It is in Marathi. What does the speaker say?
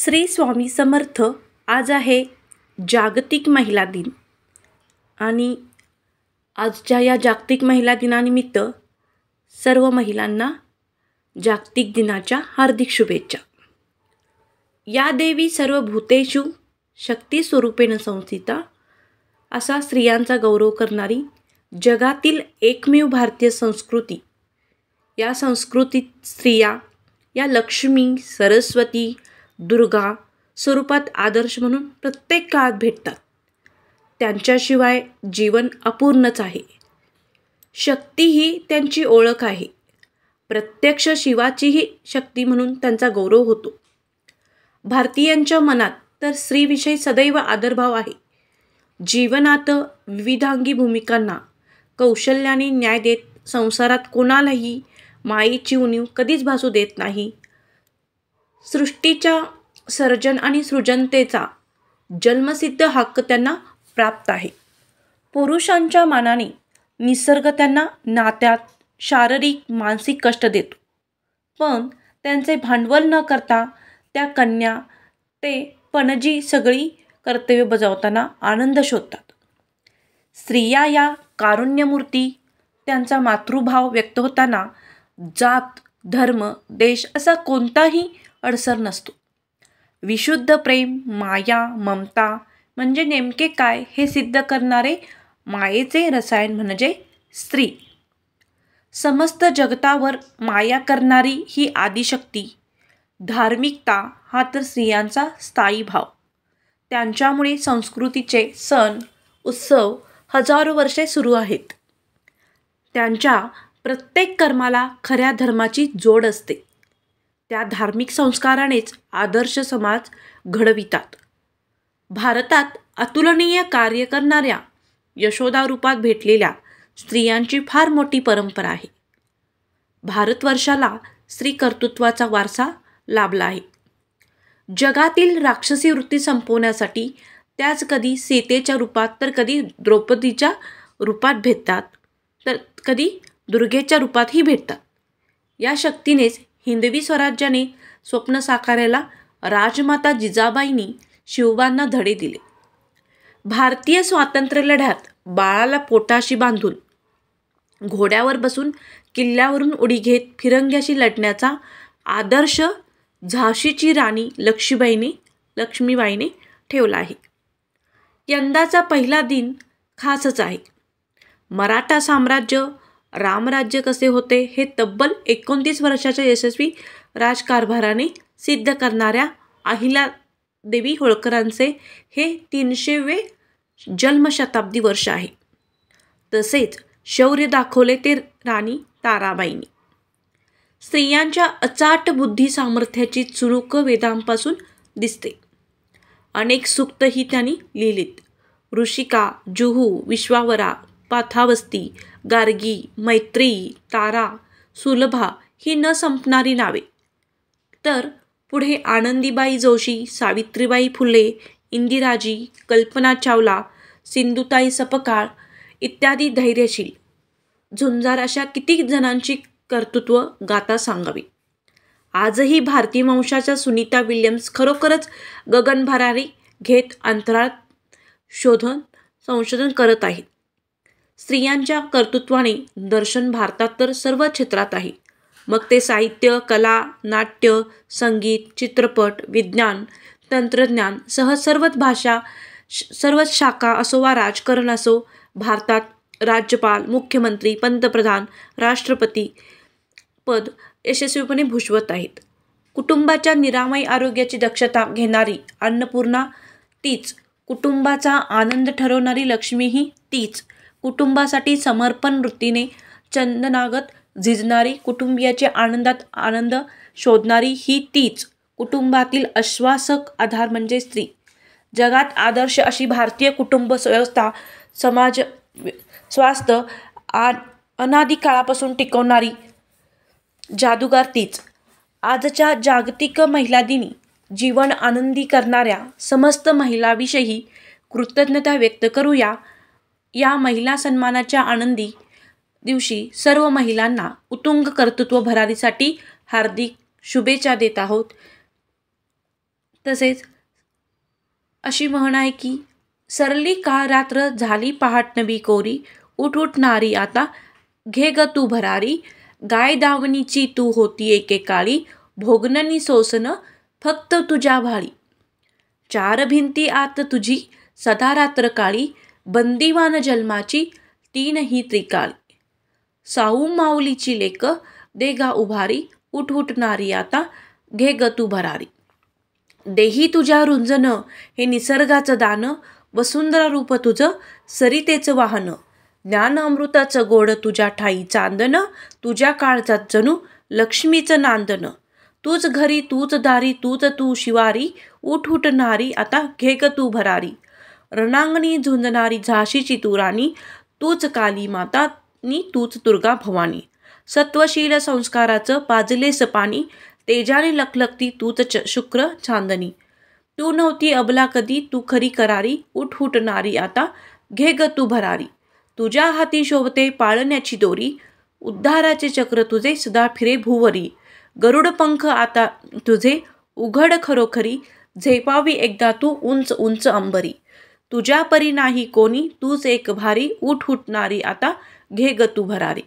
श्री स्वामी समर्थ. आज आहे जागतिक महिला दिन आणि आजच्या या जागतिक महिला दिनानिमित्त सर्व महिलांना जागतिक दिनाच्या हार्दिक शुभेच्छा. या देवी सर्व भूतेषु शक्ती स्वरूपेण संस्थिता असा स्त्रियांचा गौरव करणारी जगातील एकमेव भारतीय संस्कृती. या संस्कृतीत स्त्रिया या लक्ष्मी, सरस्वती, दुर्गा स्वरूपात आदर्श म्हणून प्रत्येक काळात भेटतात. त्यांच्याशिवाय जीवन अपूर्णच आहे. शक्ती ही त्यांची ओळख आहे. प्रत्यक्ष शिवाचीही शक्ती म्हणून त्यांचा गौरव होतो. भारतीयांच्या मनात तर स्त्रीविषयी सदैव आदरभाव आहे. जीवनात विविधांगी भूमिकांना कौशल्याने न्याय देत संसारात कोणालाही मायेची उणीव कधीच भासू देत नाही. सृष्टीच्या सर्जन आणि सृजनतेचा जन्मसिद्ध हक्क त्यांना प्राप्त आहे. पुरुषांच्या मानाने निसर्ग त्यांना नात्यात शारीरिक मानसिक कष्ट देतो, पण त्यांचे भांडवल न करता त्या कन्या ते पणजी सगळी कर्तव्य बजावताना आनंद शोधतात. स्त्रिया या कारुण्यमूर्ती. त्यांचा मातृभाव व्यक्त होताना जात, धर्म, देश असा कोणताही अडसर नसतो. विशुद्ध प्रेम, माया, ममता म्हणजे नेमके काय हे सिद्ध करणारे मायेचे रसायन म्हणजे स्त्री. समस्त जगतावर माया करणारी ही आदिशक्ती. धार्मिकता हा तर स्त्रियांचा स्थायी भाव. त्यांच्यामुळे संस्कृतीचे सण उत्सव हजारो वर्षे सुरू आहेत. त्यांच्या प्रत्येक कर्माला खऱ्या धर्माची जोड असते. त्या धार्मिक संस्कारानेच आदर्श समाज घडवितात. भारतात अतुलनीय कार्य करणाऱ्या यशोदा रूपात भेटलेल्या स्त्रियांची फार मोठी परंपरा आहे. भारतवर्षाला स्त्री कर्तृत्वाचा वारसा लाभला आहे. जगातील राक्षसी वृत्ती संपवण्यासाठी त्याच कधी सीतेच्या रूपात तर कधी द्रौपदीच्या रूपात भेटतात, तर कधी दुर्गेच्या रूपातही भेटतात. या शक्तीनेच हिंदवी स्वराज्याने स्वप्न साकारायला राजमाता जिजाबाईंनी शिवबांना धडे दिले. भारतीय स्वातंत्र्य लढ्यात बाळाला पोटाशी बांधून घोड्यावर बसून किल्ल्यावरून उडी घेत फिरंग्याशी लढण्याचा आदर्श झाशीची राणी लक्ष्मीबाईने ठेवला आहे. यंदाचा पहिला दिन खासच आहे. मराठा साम्राज्य, रामराज्य कसे होते हे तब्बल 29 वर्षाच्या यशस्वी राजकारभाराने सिद्ध करणाऱ्या अहिल्यादेवी होळकरांचे हे 300वे जन्मशताब्दी वर्ष आहे. तसेच शौर्य दाखवले ते राणी ताराबाईंनी. स्त्रियांच्या अचाट बुद्धी सामर्थ्याची चुणूक वेदांपासून दिसते. अनेक सूक्तही त्यांनी लिहिलीत. ऋषिका, जुहू, विश्वावरा, पाथावस्ती, गार्गी, मैत्रेयी, तारा, सुलभा ही न संपणारी नावे. तर पुढे आनंदीबाई जोशी, सावित्रीबाई फुले, इंदिराजी, कल्पना चावला, सिंधुताई सपकाळ इत्यादी धैर्यशील, झुंजार अशा किती जणांची कर्तृत्व गाथा सांगावी. आजही भारतीय वंशाच्या सुनीता विल्यम्स खरोखरच गगनभरारी घेत अंतराळात संशोधन करत आहेत. स्त्रियांच्या कर्तृत्वाने दर्शन भारतात तर सर्व क्षेत्रात आहे. मग ते साहित्य, कला, नाट्य, संगीत, चित्रपट, विज्ञान, तंत्रज्ञान सह सर्वच भाषा, सर्वच शाखा असो वा राजकारण असो. भारतात राज्यपाल, मुख्यमंत्री, पंतप्रधान, राष्ट्रपती पद यशस्वीपणे भूषवत आहेत. कुटुंबाच्या निरामय आरोग्याची दक्षता घेणारी अन्नपूर्णा तीच. कुटुंबाचा आनंद ठरवणारी लक्ष्मीही तीच. कुटुंबासाठी समर्पण वृत्तीने चंदनागत झिजणारी, कुटुंबियाच्या आनंदात आनंद शोधणारी ही तीच. कुटुंबातील आश्वासक आधार म्हणजे स्त्री. जगात आदर्श अशी भारतीय कुटुंब व्यवस्था, समाज स्वास्थ्य अनादी काळापासून टिकवणारी जादूगार तीच. आजच्या जागतिक महिला दिनी जीवन आनंदी करणाऱ्या समस्त महिलांविषयी कृतज्ञता व्यक्त करूया. या महिला सन्मानाच्या आनंदी दिवशी सर्व महिलांना उत्तुंग कर्तृत्व भरारीसाठी हार्दिक शुभेच्छा देत आहोत. तसेच अशी म्हण आहे की सरली काळ रात्र झाली पहाट नवी कोरी, उठ उठणारी आता घे ग तू भरारी, गाय दावणीची तू होती एकेकाळी, भोगणनी सोसन फक्त तुझ्या भाळी. चार भिंती आत तुझी सदा रात्र काळी, बंदीवान जन्माची तीनही त्रिकाळी. साऊ माऊलीची लेक दे गा उभारी, उठ उठणारी आता घे ग तू भरारी. देही तुझ्या रुंजन हे निसर्गाचं दान, वसुंधरा रूप तुझं सरितेचं वाहन, ज्ञान अमृताचं गोड तुझ्या ठाई चांदन, तुझ्या काळजात जणू लक्ष्मीचं नांदन. तूच घरी तूच दारी तूच तू शिवारी, उठ उठणारी आता घे ग तू भरारी. रणांगणी झुंजणारी झाशीची तू राणी, तूच काली माता नि तूच दुर्गा भवानी. सत्वशील संस्काराचं पाजलेस पाणी, तेजाने लखलखती तूच शुक्र चांदणी. तू नव्हती अबला कधी तू खरी करारी, उठ उठणारी आता घे ग तू भरारी. तुझ्या हाती शोभते पाळण्याची दोरी, उद्धाराचे चक्र तुझे सदा फिरे भूवरी. गरुड पंख आता तुझे उघड खरोखरी, झेपावी एकदा तू उंच उंच अंबरी. तुझ्या परी नाही कोणी तूच एक भारी, उठ उठणारी आता घे ग तू भरारी.